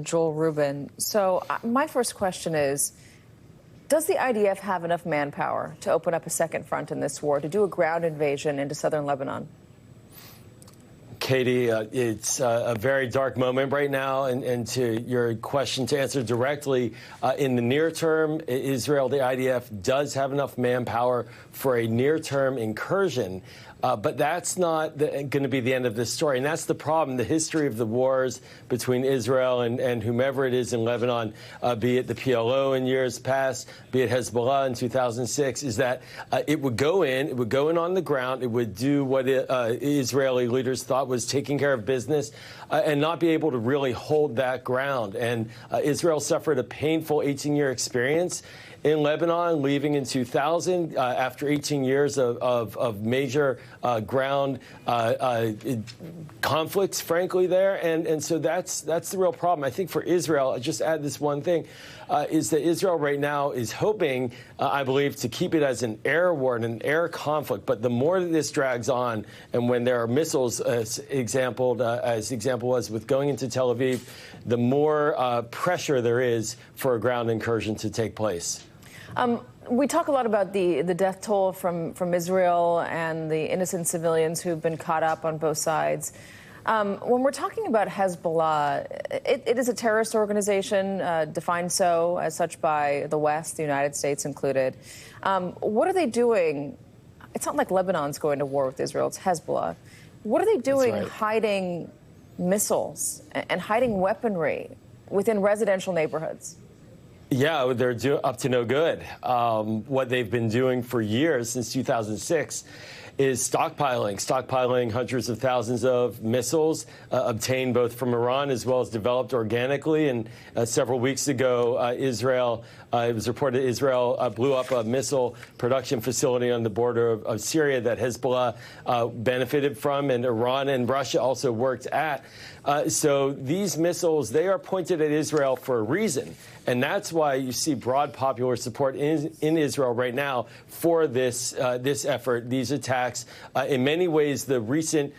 Joel Rubin. So my first question is, does the IDF have enough manpower to open up a second front in this war, to do a ground invasion into southern Lebanon? Katy, it's a very dark moment right now. And to your question, to answer directly, in the near term, Israel, the IDF, does have enough manpower for a near-term incursion. But that's not going to be the end of this story. And that's the problem. The history of the wars between Israel and whomever it is in Lebanon, be it the PLO in years past, be it Hezbollah in 2006, is that it would go in on the ground, it would do what Israeli leaders thought was taking care of business, and not be able to really hold that ground. And Israel suffered a painful 18-year experience in Lebanon, leaving in 2000 after 18 years of major ground conflicts, frankly, there. And so that's the real problem. I think for Israel, I'll just add this one thing, is that Israel right now is hoping, I believe, to keep it as an air war and an air conflict. But the more that this drags on, and when there are missiles, as example was with going into Tel Aviv, the more pressure there is for a ground incursion to take place. We talk a lot about the death toll from Israel and the innocent civilians who've been caught up on both sides. When we're talking about Hezbollah, it is a terrorist organization, defined so as such by the West, the United States included. What are they doing? It's not like Lebanon's going to war with Israel, it's Hezbollah. What are they doing hiding missiles and hiding weaponry within residential neighborhoods? Yeah, they're up to no good. What they've been doing for years, since 2006, is stockpiling hundreds of thousands of missiles obtained both from Iran as well as developed organically. And several weeks ago, it was reported Israel blew up a missile production facility on the border of Syria that Hezbollah benefited from, and Iran and Russia also worked at. So these missiles, they are pointed at Israel for a reason. And that's why you see broad popular support in Israel right now for this effort, these attacks. In many ways, the recent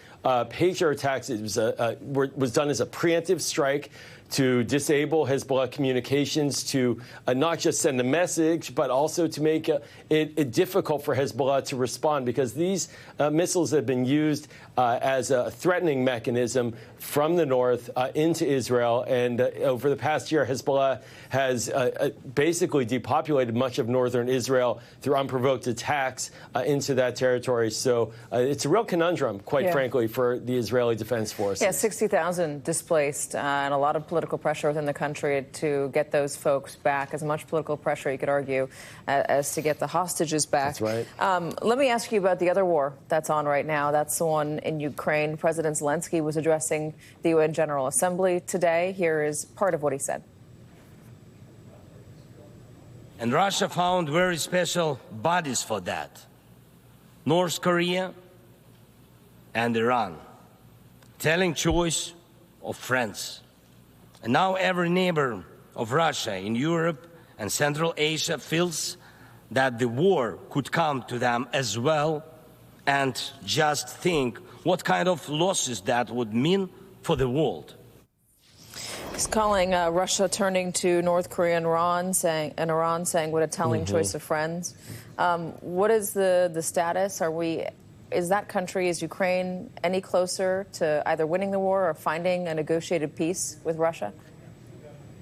Patriot attacks was done as a preemptive strike to disable Hezbollah communications, to not just send a message, but also to make it difficult for Hezbollah to respond, because these missiles have been used as a threatening mechanism from the north into Israel. And over the past year, Hezbollah has basically depopulated much of northern Israel through unprovoked attacks into that territory. So it's a real conundrum, quite frankly, for the Israeli Defense Forces. Yeah, 60,000 displaced and a lot of political pressure within the country to get those folks back, as much political pressure, you could argue, as to get the hostages back. That's right. Let me ask you about the other war that's on right now. That's the one in Ukraine. President Zelensky was addressing the UN General Assembly today. Here is part of what he said. And Russia found very special bodies for that. North Korea and Iran. Telling choice of friends. And now every neighbor of Russia in Europe and Central Asia feels that the war could come to them as well, and just think what kind of losses that would mean for the world. He's calling Russia turning to North Korea and Iran, saying what a telling choice of friends. What is the status? Is that country, is Ukraine, any closer to either winning the war or finding a negotiated peace with Russia?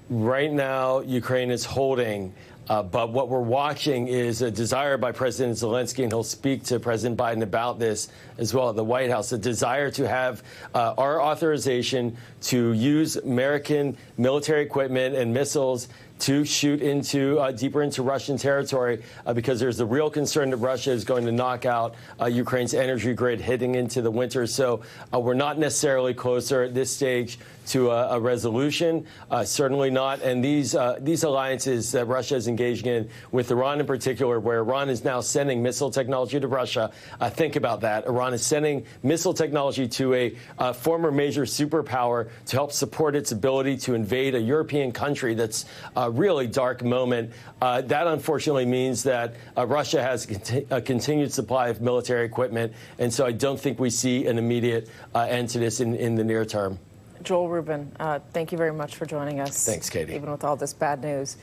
Right now, Ukraine is holding. But what we're watching is a desire by President Zelensky, and he'll speak to President Biden about this as well at the White House, a desire to have our authorization to use American military equipment and missiles to shoot deeper into Russian territory, because there's a real concern that Russia is going to knock out Ukraine's energy grid heading into the winter. So we're not necessarily closer at this stage to a resolution, certainly not. And these alliances that Russia is engaging in, with Iran in particular, where Iran is now sending missile technology to Russia. Think about that. Iran is sending missile technology to a former major superpower to help support its ability to invade a European country that's really dark moment. That unfortunately means that Russia has a continued supply of military equipment, and so I don't think we see an immediate end to this in the near term. Joel Rubin, thank you very much for joining us. Thanks, Katy. Even with all this bad news.